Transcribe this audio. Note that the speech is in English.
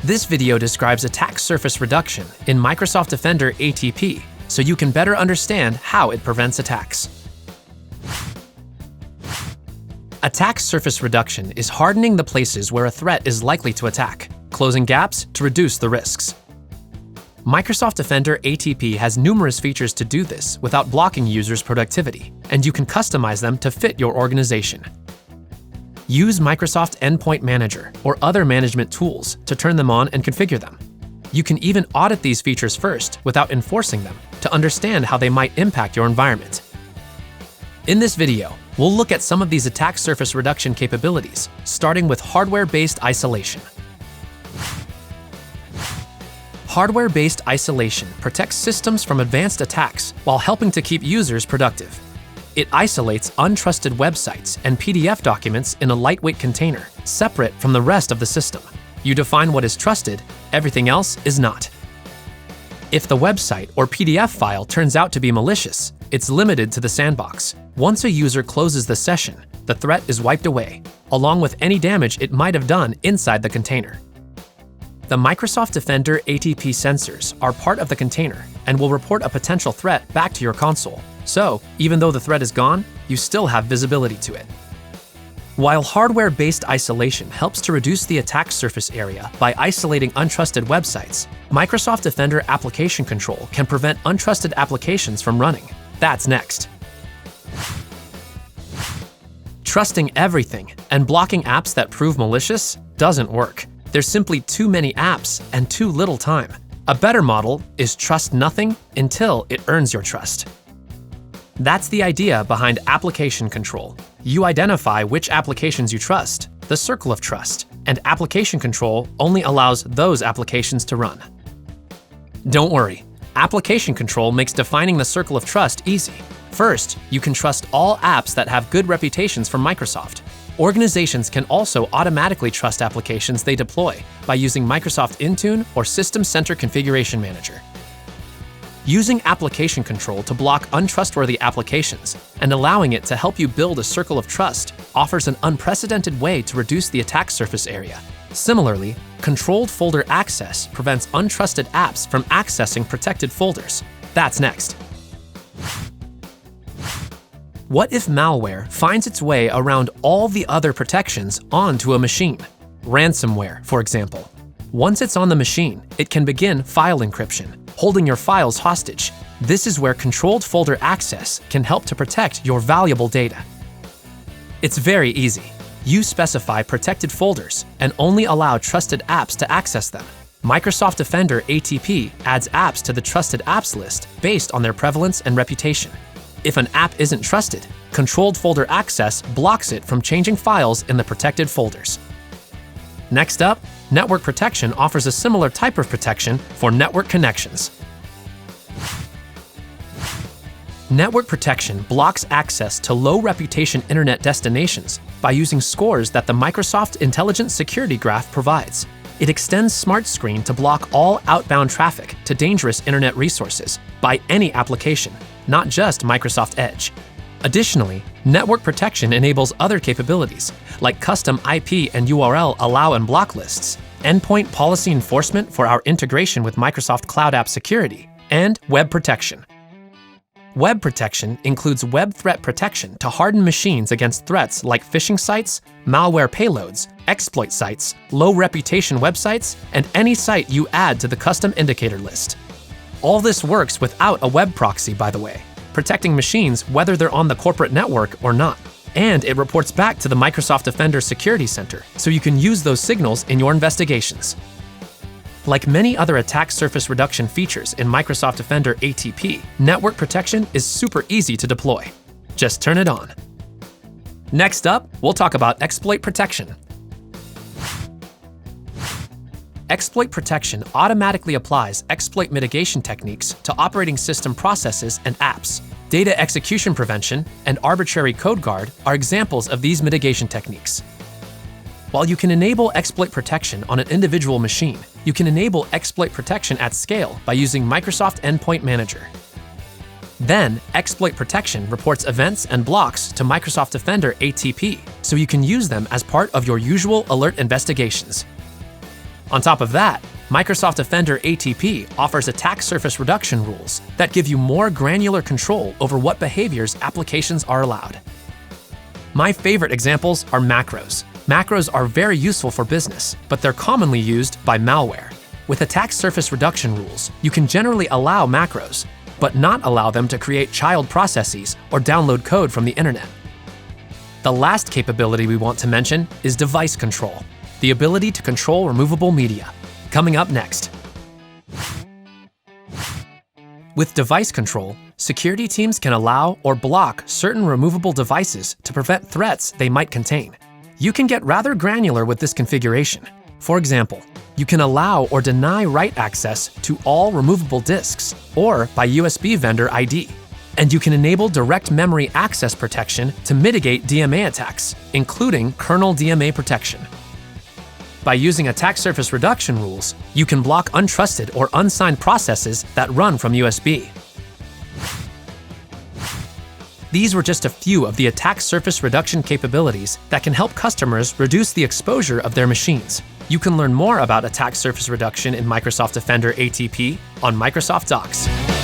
This video describes attack surface reduction in Microsoft Defender ATP, so you can better understand how it prevents attacks. Attack surface reduction is hardening the places where a threat is likely to attack, closing gaps to reduce the risks. Microsoft Defender ATP has numerous features to do this without blocking users' productivity, and you can customize them to fit your organization. Use Microsoft Endpoint Manager or other management tools to turn them on and configure them. You can even audit these features first without enforcing them to understand how they might impact your environment. In this video, we'll look at some of these attack surface reduction capabilities, starting with hardware-based isolation. Hardware-based isolation protects systems from advanced attacks while helping to keep users productive. It isolates untrusted websites and PDF documents in a lightweight container, separate from the rest of the system. You define what is trusted, everything else is not. If the website or PDF file turns out to be malicious, it's limited to the sandbox. Once a user closes the session, the threat is wiped away, along with any damage it might have done inside the container. The Microsoft Defender ATP sensors are part of the container and will report a potential threat back to your console. So, even though the threat is gone, you still have visibility to it. While hardware-based isolation helps to reduce the attack surface area by isolating untrusted websites, Microsoft Defender Application Control can prevent untrusted applications from running. That's next. Trusting everything and blocking apps that prove malicious doesn't work. There's simply too many apps and too little time. A better model is trust nothing until it earns your trust. That's the idea behind application control. You identify which applications you trust, the circle of trust, and application control only allows those applications to run. Don't worry, application control makes defining the circle of trust easy. First, you can trust all apps that have good reputations from Microsoft. Organizations can also automatically trust applications they deploy by using Microsoft Intune or System Center Configuration Manager. Using application control to block untrustworthy applications and allowing it to help you build a circle of trust offers an unprecedented way to reduce the attack surface area. Similarly, controlled folder access prevents untrusted apps from accessing protected folders. That's next. What if malware finds its way around all the other protections onto a machine? Ransomware, for example. Once it's on the machine, it can begin file encryption, holding your files hostage. This is where controlled folder access can help to protect your valuable data. It's very easy. You specify protected folders and only allow trusted apps to access them. Microsoft Defender ATP adds apps to the trusted apps list based on their prevalence and reputation. If an app isn't trusted, controlled folder access blocks it from changing files in the protected folders. Next up, network protection offers a similar type of protection for network connections. Network protection blocks access to low-reputation internet destinations by using scores that the Microsoft Intelligent Security Graph provides. It extends Smart Screen to block all outbound traffic to dangerous internet resources by any application, not just Microsoft Edge. Additionally, network protection enables other capabilities, like custom IP and URL allow and block lists, endpoint policy enforcement for our integration with Microsoft Cloud App Security, and web protection. Web protection includes web threat protection to harden machines against threats like phishing sites, malware payloads, exploit sites, low-reputation websites, and any site you add to the custom indicator list. All this works without a web proxy, by the way, protecting machines whether they're on the corporate network or not. And it reports back to the Microsoft Defender Security Center, so you can use those signals in your investigations. Like many other attack surface reduction features in Microsoft Defender ATP, network protection is super easy to deploy. Just turn it on. Next up, we'll talk about exploit protection. Exploit protection automatically applies exploit mitigation techniques to operating system processes and apps. Data execution prevention and arbitrary code guard are examples of these mitigation techniques. While you can enable exploit protection on an individual machine, you can enable exploit protection at scale by using Microsoft Endpoint Manager. Then, exploit protection reports events and blocks to Microsoft Defender ATP, so you can use them as part of your usual alert investigations. On top of that, Microsoft Defender ATP offers attack surface reduction rules that give you more granular control over what behaviors applications are allowed. My favorite examples are macros. Macros are very useful for business, but they're commonly used by malware. With attack surface reduction rules, you can generally allow macros, but not allow them to create child processes or download code from the internet. The last capability we want to mention is device control, the ability to control removable media. Coming up next. With device control, security teams can allow or block certain removable devices to prevent threats they might contain. You can get rather granular with this configuration. For example, you can allow or deny write access to all removable disks or by USB vendor ID. And you can enable direct memory access protection to mitigate DMA attacks, including kernel DMA protection. By using attack surface reduction rules, you can block untrusted or unsigned processes that run from USB. These were just a few of the attack surface reduction capabilities that can help customers reduce the exposure of their machines. You can learn more about attack surface reduction in Microsoft Defender ATP on Microsoft Docs.